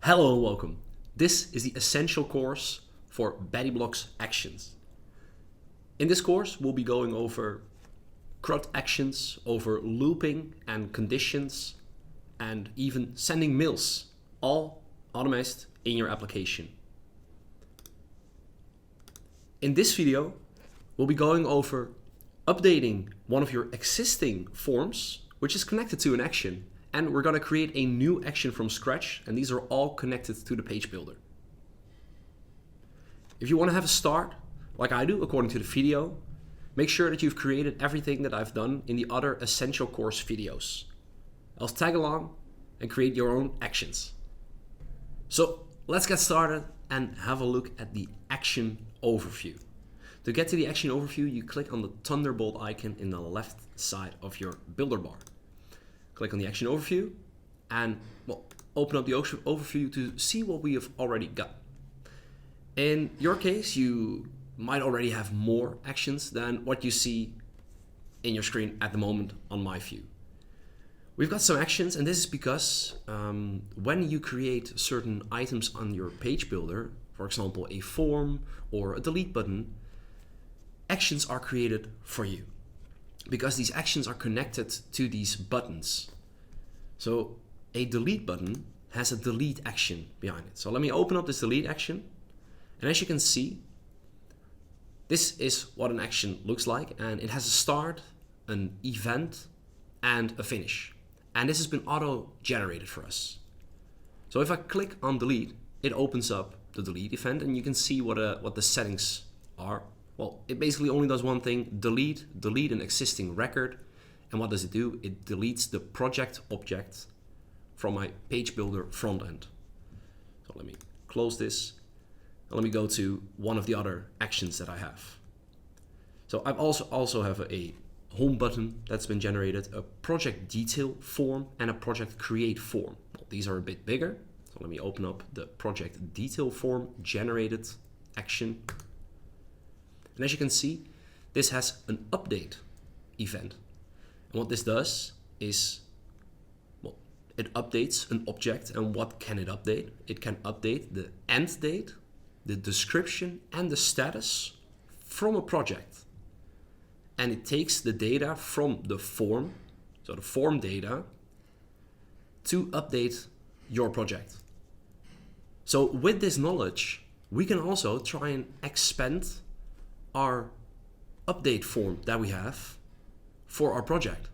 Hello and welcome. This is the essential course for BettyBlocks actions. In this course, we'll be going over CRUD actions, over looping and conditions, and even sending mails, all automated in your application. In this video, we'll be going over updating one of your existing forms, which is connected to an action. And we're going to create a new action from scratch, and these are all connected to the page builder. If you want to have a start, like I do according to the video, make sure that you've created everything that I've done in the other essential course videos. Else tag along and create your own actions. So let's get started and have a look at the action overview. To get to the action overview, you click on the Thunderbolt icon in the left side of your builder bar. Click on the action overview and open up the overview to see what we have already got. In your case, you might already have more actions than what you see in your screen at the moment on my view. We've got some actions, and this is because when you create certain items on your page builder, for example, a form or a delete button, actions are created for you, because these actions are connected to these buttons. So a delete button has a delete action behind it. So let me open up this delete action. And as you can see, this is what an action looks like. And it has a start, an event, and a finish. And this has been auto-generated for us. So if I click on delete, it opens up the delete event, and you can see what the settings are. Well, it basically only does one thing: delete an existing record. And what does it do? It deletes the project object from my page builder front end. So let me close this. And let me go to one of the other actions that I have. So I also have a home button that's been generated, a project detail form, and a project create form. Well, these are a bit bigger. So let me open up the project detail form generated action. And as you can see, this has an update event. And what this does is, it updates an object. And what can it update? It can update the end date, the description, and the status from a project. And it takes the data from the form, so the form data, to update your project. So with this knowledge, we can also try and expand our update form that we have for our project.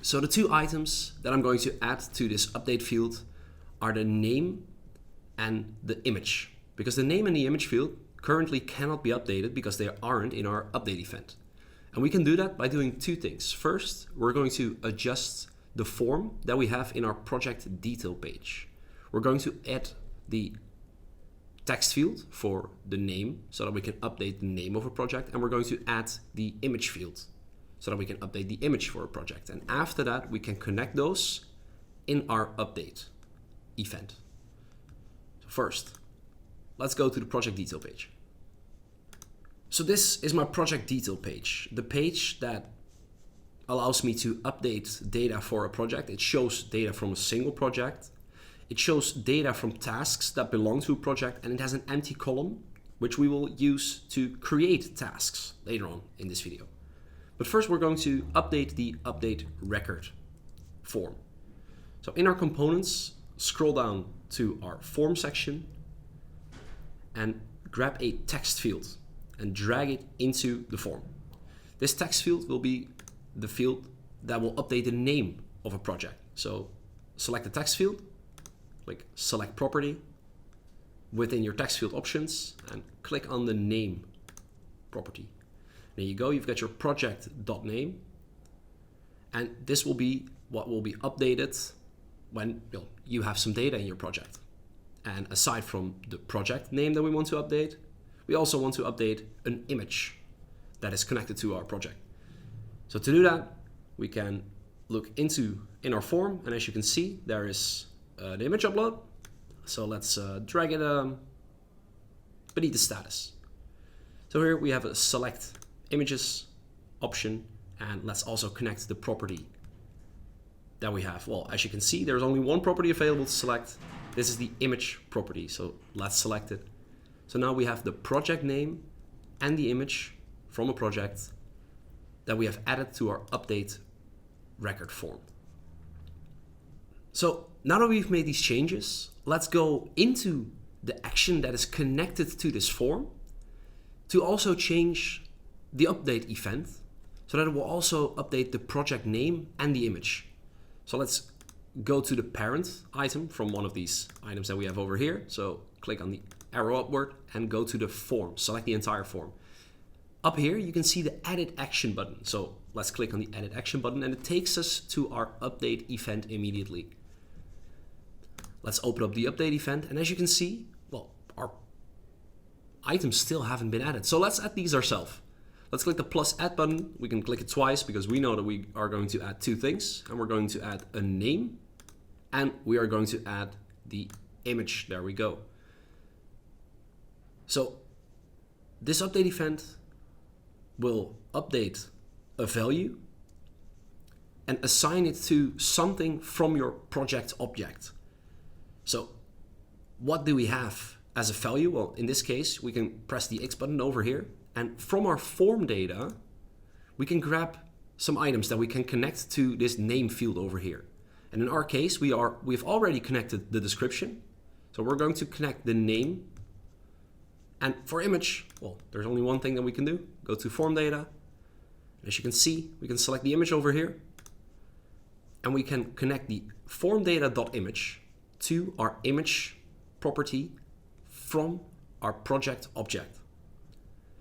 So the two items that I'm going to add to this update field are the name and the image, because the name and the image field currently cannot be updated because they aren't in our update event. And we can do that by doing two things. First, we're going to adjust the form that we have in our project detail page. We're going to add the text field for the name so that we can update the name of a project, and we're going to add the image field so that we can update the image for a project. And after that, we can connect those in our update event. So first, let's go to the project detail page. So this is my project detail page, the page that allows me to update data for a project. It shows data from a single project. It shows data from tasks that belong to a project, and it has an empty column, which we will use to create tasks later on in this video. But first, we're going to update the update record form. So in our components, scroll down to our form section and grab a text field and drag it into the form. This text field will be the field that will update the name of a project. So select the text field, click select property within your text field options, and click on the name property. There you go, you've got your project.name, and this will be what will be updated when you have some data in your project. And aside from the project name that we want to update, we also want to update an image that is connected to our project. So to do that, we can look in our form, and as you can see, there is the image upload. So let's drag it beneath the status. So here we have a select images option, and let's also connect the property that we have. Well, as you can see, there's only one property available to select, This is the image property, so let's select it. So now we have the project name and the image from a project that we have added to our update record form. So now that we've made these changes, let's go into the action that is connected to this form to also change the update event so that it will also update the project name and the image. So let's go to the parent item from one of these items that we have over here. So click on the arrow upward and go to the form, select the entire form. Up here, you can see the edit action button. So let's click on the edit action button and it takes us to our update event immediately. Let's open up the update event. And as you can see, well, our items still haven't been added. So let's add these ourselves. Let's click the plus add button. We can click it twice because we know that we are going to add two things, and we're going to add a name and we are going to add the image. There we go. So this update event will update a value and assign it to something from your project object. So what do we have as a value? Well, in this case, we can press the X button over here, and from our form data, we can grab some items that we can connect to this name field over here. And in our case, we've already connected the description. So we're going to connect the name. And for image, well, there's only one thing that we can do. Go to form data. As you can see, we can select the image over here. And we can connect the form data.image to our image property from our project object.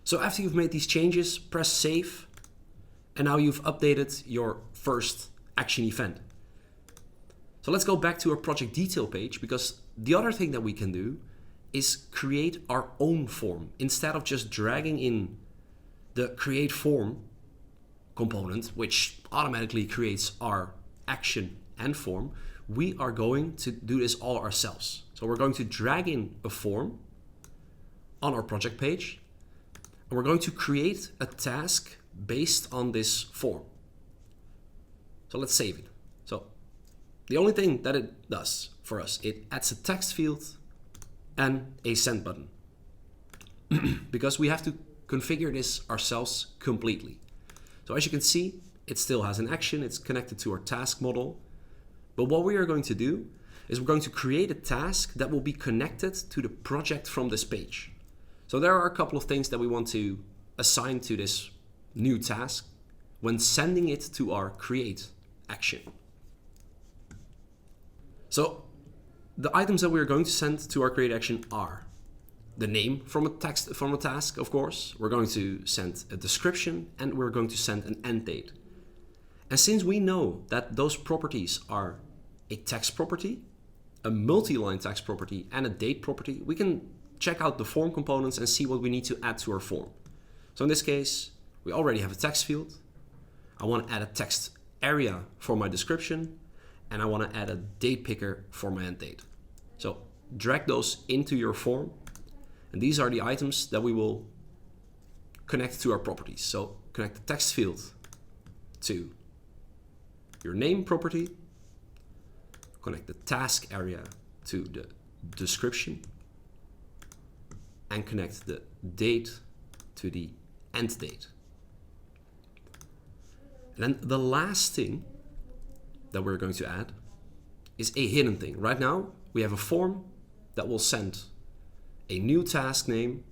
So after you've made these changes, press save. And now you've updated your first action event. So let's go back to our project detail page, because the other thing that we can do is create our own form. Instead of just dragging in the create form component, which automatically creates our action and form, we are going to do this all ourselves. So we're going to drag in a form on our project page, and we're going to create a task based on this form. So let's save it. So the only thing that it does for us, it adds a text field and a send button because we have to configure this ourselves completely. So as you can see, it still has an action. It's connected to our task model. But what we are going to do is we're going to create a task that will be connected to the project from this page. So there are a couple of things that we want to assign to this new task when sending it to our create action. So the items that we're going to send to our create action are the name from a task, of course. We're going to send a description, and we're going to send an end date. And since we know that those properties are a text property, a multi-line text property, and a date property, we can check out the form components and see what we need to add to our form. So in this case, we already have a text field. I want to add a text area for my description, and I want to add a date picker for my end date. So drag those into your form, and these are the items that we will connect to our properties. So connect the text field to your name property, connect the task area to the description, and connect the date to the end date. And then the last thing that we're going to add is a hidden thing. Right now, we have a form that will send a new task name,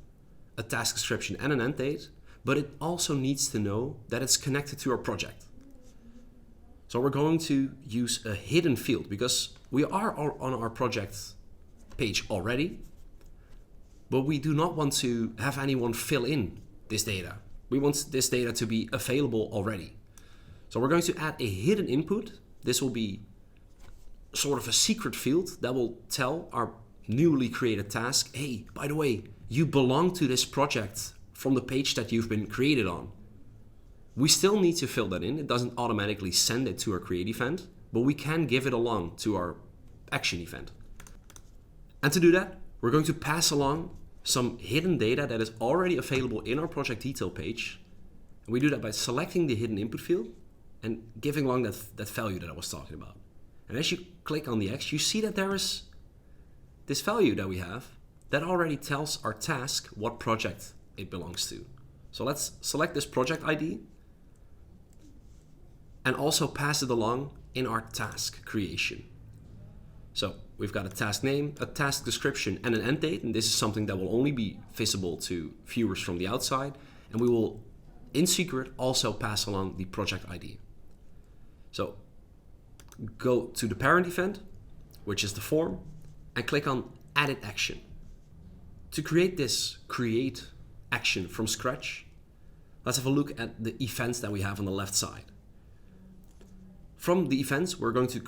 a task description, and an end date, but it also needs to know that it's connected to our project. So we're going to use a hidden field because we are on our project page already, but we do not want to have anyone fill in this data. We want this data to be available already. So we're going to add a hidden input. This will be sort of a secret field that will tell our newly created task, hey, by the way, you belong to this project from the page that you've been created on. We still need to fill that in. It doesn't automatically send it to our create event, but we can give it along to our action event. And to do that, we're going to pass along some hidden data that is already available in our project detail page. And we do that by selecting the hidden input field and giving along that value that I was talking about. And as you click on the X, you see that there is this value that we have, that already tells our task what project it belongs to. So let's select this project ID and also pass it along in our task creation. So we've got a task name, a task description, and an end date, and this is something that will only be visible to viewers from the outside, and we will, in secret, also pass along the project ID. So go to the parent event, which is the form, and click on Edit Action. To create this create action from scratch, let's have a look at the events that we have on the left side. From the events, we're going to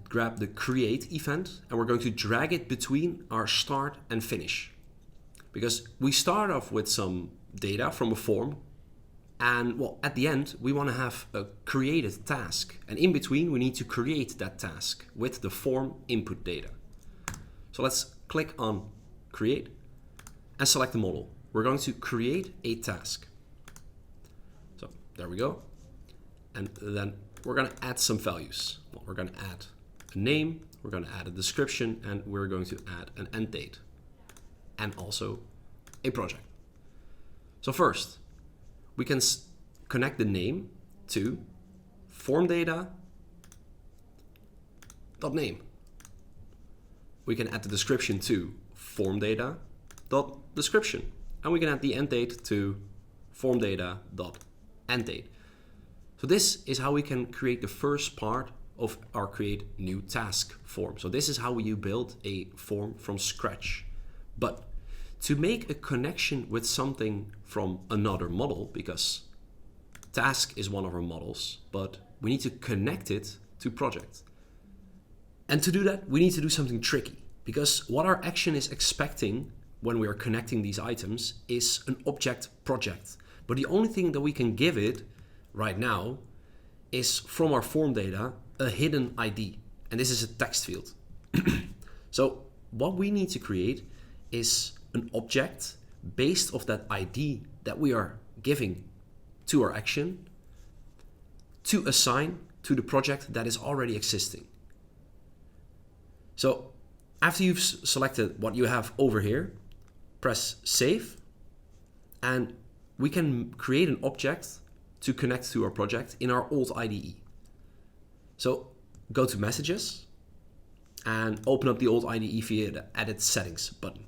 grab the create event, and we're going to drag it between our start and finish. Because we start off with some data from a form, and well, at the end, we want to have a created task. And in between, we need to create that task with the form input data. So let's click on create and select the model. We're going to create a task. So there we go. And then we're going to add some values. Well, we're going to add a name, we're going to add a description, and we're going to add an end date and also a project. So first, we can connect the name to form data.name. We can add the description to form data.description, and we can add the end date to form data.end date. So this is how we can create the first part of our create new task form. So this is how you build a form from scratch. But to make a connection with something from another model, because task is one of our models, but we need to connect it to project. And to do that, we need to do something tricky, because what our action is expecting when we are connecting these items is an object project. But the only thing that we can give it right now is from our form data a hidden ID, and this is a text field. So what we need to create is an object based off that ID that we are giving to our action to assign to the project that is already existing. So after you've selected what you have over here, press save, and we can create an object to connect to our project in our old IDE. So go to messages and open up the old IDE via the edit settings button.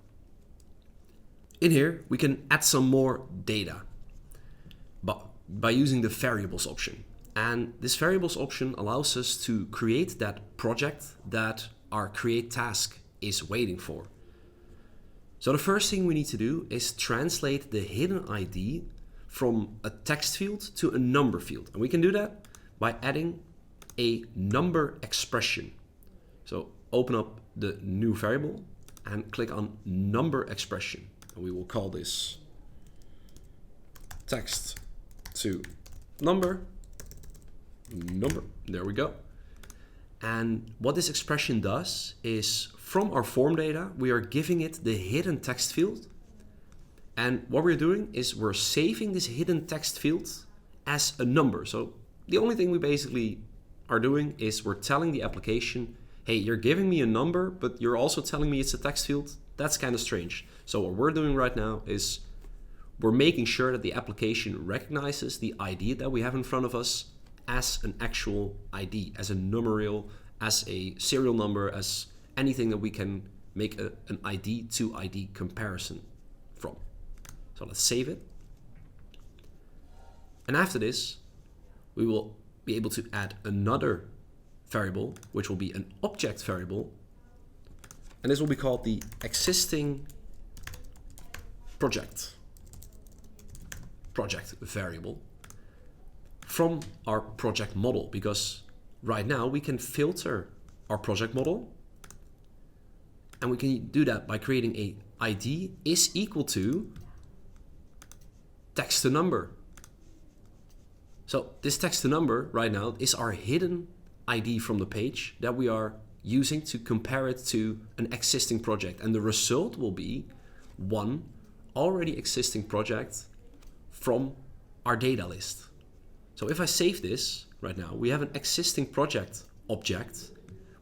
In here, we can add some more data by using the variables option. And this variables option allows us to create that project that our create task is waiting for. So the first thing we need to do is translate the hidden ID from a text field to a number field. And we can do that by adding a number expression. So open up the new variable and click on number expression. And we will call this text to number. There we go. And what this expression does is from our form data, we are giving it the hidden text field. And what we're doing is we're saving this hidden text field as a number. So the only thing we basically are doing is we're telling the application, hey, you're giving me a number, but you're also telling me it's a text field. That's kind of strange. So what we're doing right now is we're making sure that the application recognizes the ID that we have in front of us as an actual ID, as a numeral, as a serial number, as anything that we can make an ID to ID comparison from. So let's save it. And after this, we will be able to add another variable, which will be an object variable. And this will be called the existing project variable from our project model, because right now we can filter our project model, and we can do that by creating a ID is equal to text to number. So this text to number right now is our hidden ID from the page that we are using to compare it to an existing project, and the result will be one already existing project from our data list. So if I save this right now, we have an existing project object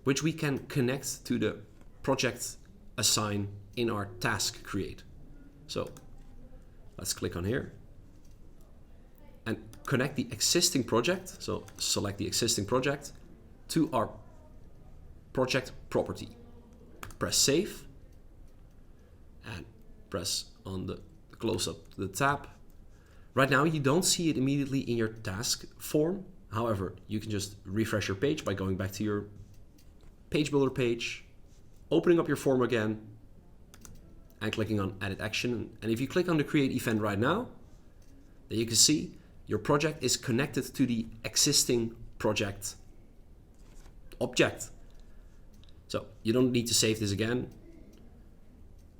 which we can connect to the project assign in our task create. So let's click on here and connect the existing project. So select the existing project to our project property. Press save and press on the close up the tab. Right now you don't see it immediately in your task form. However, you can just refresh your page by going back to your page builder page, opening up your form again, and clicking on edit action. And if you click on the create event right now, then you can see your project is connected to the existing project object. So you don't need to save this again,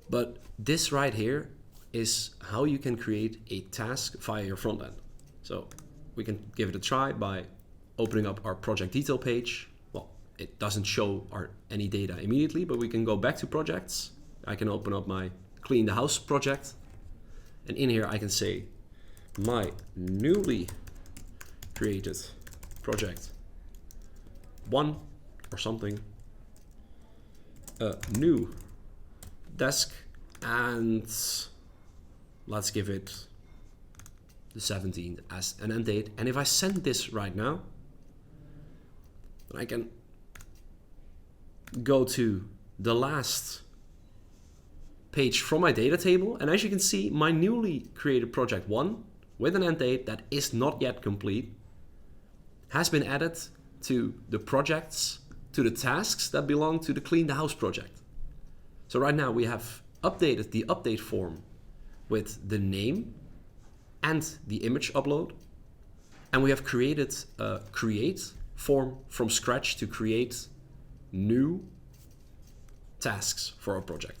but this right here is how you can create a task via your front end. So we can give it a try by opening up our project detail page. Well, it doesn't show any data immediately, but we can go back to projects. I can open up my clean the house project, and in here I can say my newly created project 1 or something, a new desk, and let's give it the 17th as an end date. And if I send this right now, then I can go to the last page from my data table, and as you can see, my newly created project 1 with an end date that is not yet complete has been added to the projects, to the tasks that belong to the clean the house project. So right now we have updated the update form with the name and the image upload, and we have created a create form from scratch to create new tasks for our project.